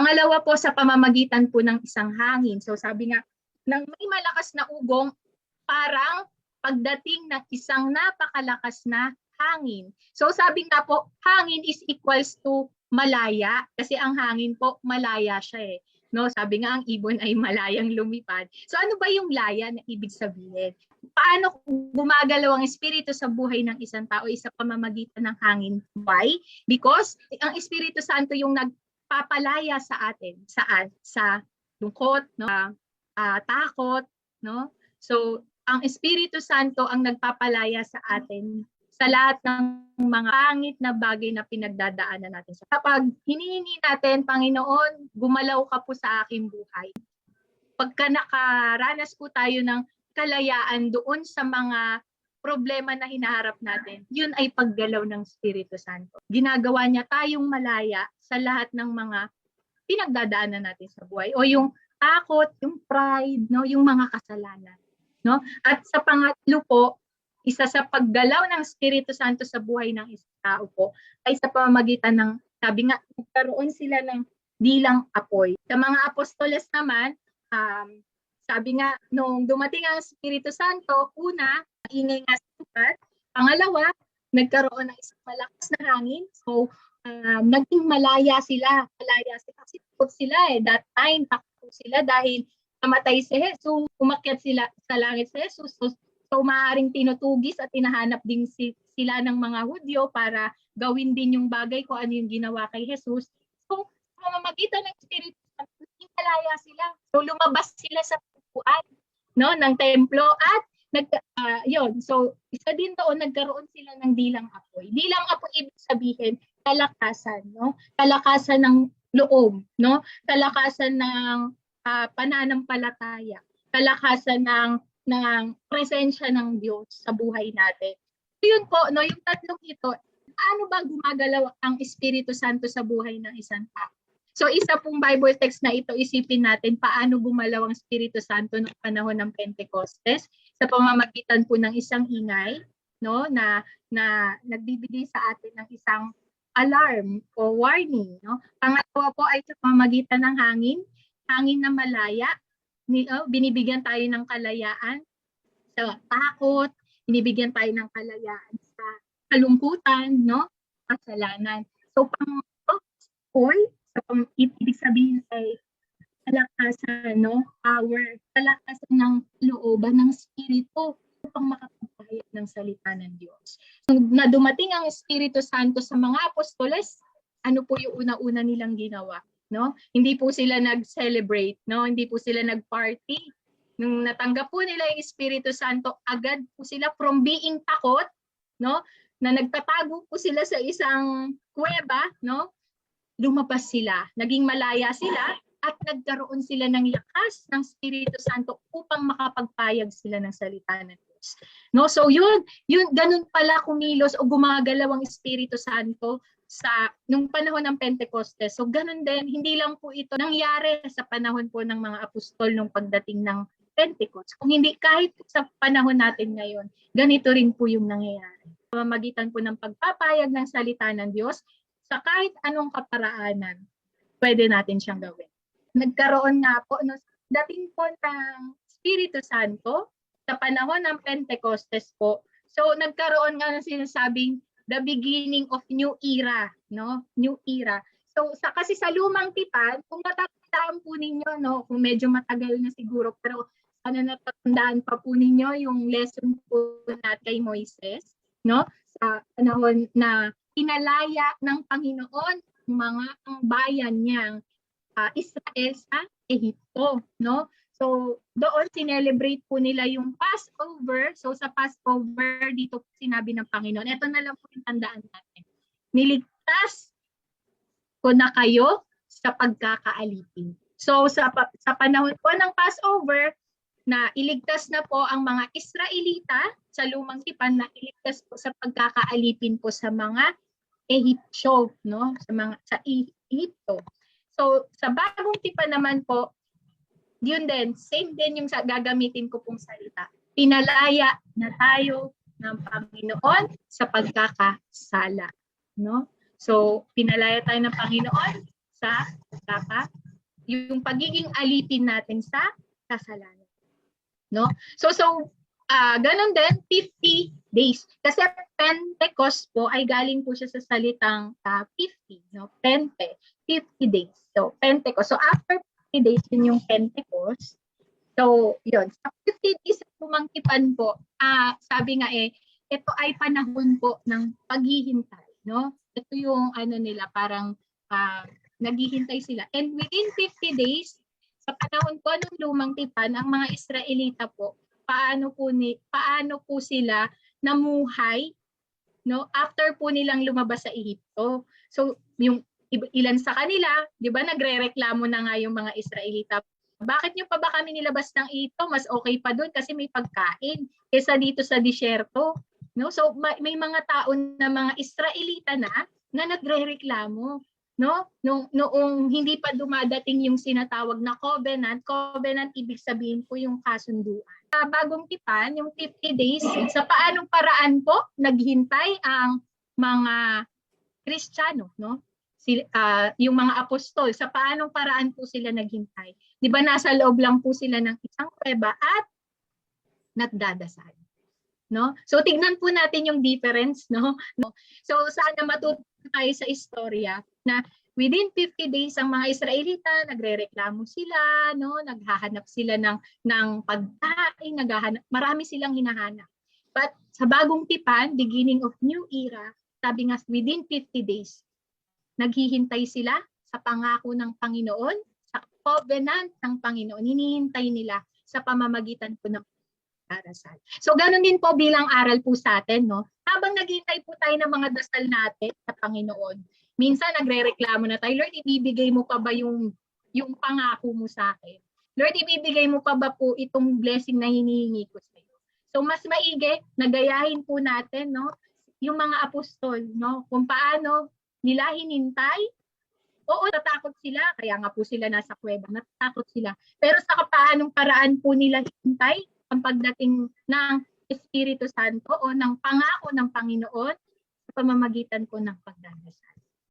Pangalawa po, sa pamamagitan po ng isang hangin. So sabi nga, nang may malakas na ugong, parang pagdating ng isang napakalakas na hangin. So sabi nga po, hangin is equals to malaya, kasi ang hangin po malaya siya eh. No, sabi nga ang ibon ay malayang lumipad. So ano ba yung laya na ibig sabihin? Paano gumagalaw ang espiritu sa buhay ng isang tao sa pamamagitan ng hangin? Why? Because ang Espiritu Santo yung nagpapalaya sa atin, saan? Sa lungkot, no? Takot, no? So ang Espiritu Santo ang nagpapalaya sa atin sa lahat ng mga pangit na bagay na pinagdadaanan natin. Kapag hinihingi natin, Panginoon, gumalaw ka po sa aking buhay. Pagka nakaranas po tayo ng kalayaan doon sa mga problema na hinaharap natin, yun ay paggalaw ng Espiritu Santo. Ginagawa niya tayong malaya sa lahat ng mga pinagdadaanan natin sa buhay. O yung takot, yung pride, no, yung mga kasalanan. No? At sa pangatlo po, isa sa paggalaw ng Espiritu Santo sa buhay ng isang tao po ay sa pamamagitan ng, sabi nga, nagkaroon sila ng dilang apoy. Sa mga apostoles naman, sabi nga, nung dumating ang Espiritu Santo, una, ingay nga sa lugar. Pangalawa, nagkaroon ng isang malakas na hangin. So, naging malaya sila. Kasi takot sila eh. That time, takot sila dahil namatay si Jesus. Umakyat sila sa langit si Jesus. So maaaring tinutugis at tinahanap din sila ng mga Hudyo para gawin din yung bagay kung ano yung ginawa kay Jesus. So pamamagitan ng Espiritu Santo, malaya sila. So lumabas sila sa pupuan, no, ng templo at yun. So isa din doon, nagkaroon sila ng dilang apoy. Dilang apoy ibig sabihin kalakasan, no? Kalakasan ng loob, no? Kalakasan ng pananampalataya, kalakasan ng presensya ng Diyos sa buhay natin. So yun po, no, yung tatlong ito, ano ba gumagalaw ang Espiritu Santo sa buhay ng isang tao? So isa pong Bible text na ito, isipin natin paano gumalaw ang Espiritu Santo noong panahon ng Pentecostes sa pamamagitan po ng isang ingay, no, na nagbibigay sa atin ng isang alarm o warning, no? Pangalawa po ay sa pamamagitan ng hangin na malaya. Binibigyan tayo ng kalayaan sa takot, binibigyan tayo ng kalayaan sa kalungkutan, no? Kasalanan. So ibig sabihin ay kalakasan, no? Power, kalakasan ng looban ng Espiritu upang makapagpahayag ng salita ng Diyos. So, na dumating ang Espiritu Santo sa mga apostoles, ano po yung una-una nilang ginawa? No? Hindi po sila nag-celebrate, no? Hindi po sila nag-party. Nung natanggap po nila yung Espiritu Santo, agad po sila from being takot, no? Na nagtatago po sila sa isang kuweba, no? Lumabas sila, naging malaya sila at nagkaroon sila ng lakas ng Espiritu Santo upang makapagpayag sila ng salita ng Diyos. No? So yun ganun pala kumilos o gumagalaw ang Espiritu Santo sa nung panahon ng Pentecostes. So ganun din, hindi lang po ito nangyari sa panahon po ng mga apostol nung pagdating ng Pentecost. Kung hindi, kahit sa panahon natin ngayon, ganito rin po yung nangyayari. Pamamagitan po ng pagpapayag ng salita ng Diyos sa kahit anong kaparaanan, pwede natin siyang gawin. Nagkaroon nga po, no, dating po ng Espiritu Santo sa panahon ng Pentecostes po. So nagkaroon nga ng sinasabing the beginning of new era, no? New era. So kasi sa lumang tipan, kung natatandaan po ninyo, no, kung medyo matagal na siguro, pero ano, natatandaan pa po ninyo yung lesson po natin kay Moises, no? Sa panahon na pinalaya ng Panginoon ang bayan niyang Israel sa Ehipto, no? So, doon sinelebrate po nila yung Passover. So, sa Passover, dito po sinabi ng Panginoon, ito na lang po yung tandaan natin. Niligtas ko na kayo sa pagkakaalipin. So, sa panahon po ng Passover, na iligtas na po ang mga Israelita sa lumang tipan, na iligtas po sa pagkakaalipin po sa mga Ehipsyo, no? Sa Ehipto. So, sa bagong tipan naman po, yun din, same din yung gagamitin ko pong salita. Pinalaya na tayo ng Panginoon sa pagkakasala, no? So, pinalaya tayo ng Panginoon sa yung pagiging alipin natin sa kasalanan. No? So ganun din 50 days. Kasi Pentecost po ay galing po siya sa salitang 50, no? Pente, 50 days. So Pentecost. So after 50 days yun yung Pentecost. So yun, sa 50 days lumangkipan po, sabi nga ito ay panahon po ng paghihintay, no? Ito yung nila, parang naghihintay sila. And within 50 days, sa panahon po ng lumang tipan, ang mga Israelita po, paano po sila namuhay, no? After po nilang lumabas sa Ehipto. So, yung ilan sa kanila, 'di ba, nagrereklamo na nga yung mga Israelita. Bakit nyo pa ba kami nilabas ng Ehipto? Mas okay pa doon kasi may pagkain kaysa dito sa disyerto. No? So may mga tao na mga Israelita na nagrereklamo, no? Noong hindi pa dumadating yung sinatawag na covenant ibig sabihin po yung kasunduan. Bagong tipan, yung 50 days, sa paanong paraan po naghintay ang mga Kristiyano, no? Yung mga apostol, sa paanong paraan po sila naghintay? 'Di ba nasa loob lang po sila ng isang kuweba at nagdadasal, no? So tignan po natin yung difference, no? So sana matuto tayo sa istorya na within 50 days ang mga Israelita nagrereklamo sila, no? Naghahanap sila ng pagkain, marami silang hinahanap. But sa bagong tipan, beginning of new era, sabi nga within 50 days naghihintay sila sa pangako ng Panginoon, sa covenant ng Panginoon. Hinihintay nila sa pamamagitan po ng darasal. So ganun din po bilang aral po sa atin, no? Habang naghihintay po tayo ng mga dasal natin sa Panginoon, minsan nagrereklamo na tayo, Lord, ibibigay mo pa ba yung pangako mo sa akin? Lord, ibibigay mo pa ba po itong blessing na hinihingi ko sa iyo? So mas maigi, nagayahin po natin, no? Yung mga apostol, no? Kung paano nila hinintay. Oo, natatakot sila, kaya nga po sila nasa kuweba, natatakot sila. Pero sa paanong paraan po nila hintay ang pagdating ng Espiritu Santo o ng pangako ng Panginoon sa pamamagitan po ng pagdadasal.